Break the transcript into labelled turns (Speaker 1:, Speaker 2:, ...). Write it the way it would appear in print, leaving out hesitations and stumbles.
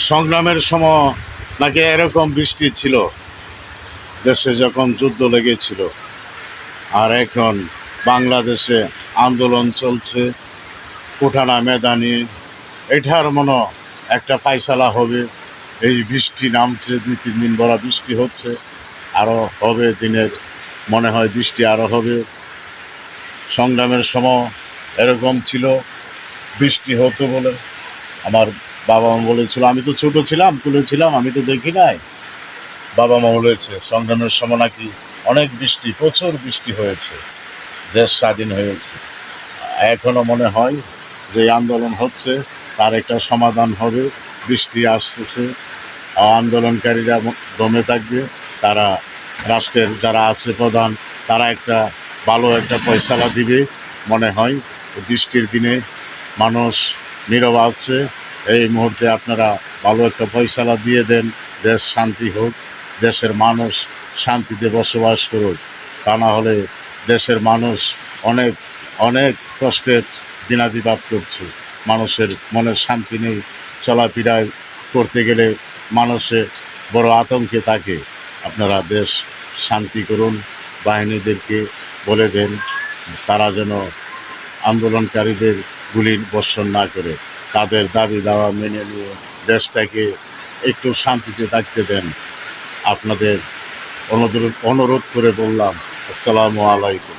Speaker 1: সংগ্রামের সময় নাকি এরকম বৃষ্টি ছিল দেশে যখন যুদ্ধ লেগেছিল, আর এখন বাংলাদেশে আন্দোলন চলছে উঠানা মেদানি। এটার মনে একটা ফায়সালা হবে। এই বৃষ্টি নামছে, 2-3 দিন বড় বৃষ্টি হচ্ছে, আরও হবে দিনের, মনে হয় বৃষ্টি আরও হবে। সংগ্রামের সময় এরকম ছিল, বৃষ্টি হতো বলে আমার বাবা মা বলেছিল। আমি তো ছোট ছিলাম, তুলেছিলাম, আমি তো দেখি নাই। বাবা মা বলেছে সংগ্রামের সময় নাকি অনেক বৃষ্টি, প্রচুর বৃষ্টি হয়েছে, দেশ স্বাধীন হয়েছে। এখনও মনে হয় যে আন্দোলন হচ্ছে, তার একটা সমাধান হবে। বৃষ্টি আসতেছে, আন্দোলনকারীরা দমে থাকবে, তারা রাষ্ট্রের যারা আছে প্রধান, তারা একটা ভালো একটা ফয়সালা দিবে মনে হয়। বৃষ্টির দিনে মানুষ নীরব আছে, এই মুহূর্তে আপনারা ভালো একটা ফয়সালা দিয়ে দেন, দেশ শান্তি হোক, দেশের মানুষ শান্তিতে বসবাস করুক। তা না হলে দেশের মানুষ অনেক অনেক কষ্টের দিনাতিপাত করছে, মানুষের মনের শান্তি নেই, চলাফেরায় করতে গেলে মানুষের বড় আতঙ্কে থাকে। আপনারা দেশ শান্তি করুন, বাহিনীদেরকে বলে দেন তারা যেন আন্দোলনকারীদের গুলি বর্ষণ না করে, তাদের দাবি দাওয়া মেনে নিয়ে দেশটাকে একটু শান্তিতে থাকতে দেন। আপনাদের অনুরোধ করে বললাম। আসসালামু আলাইকুম।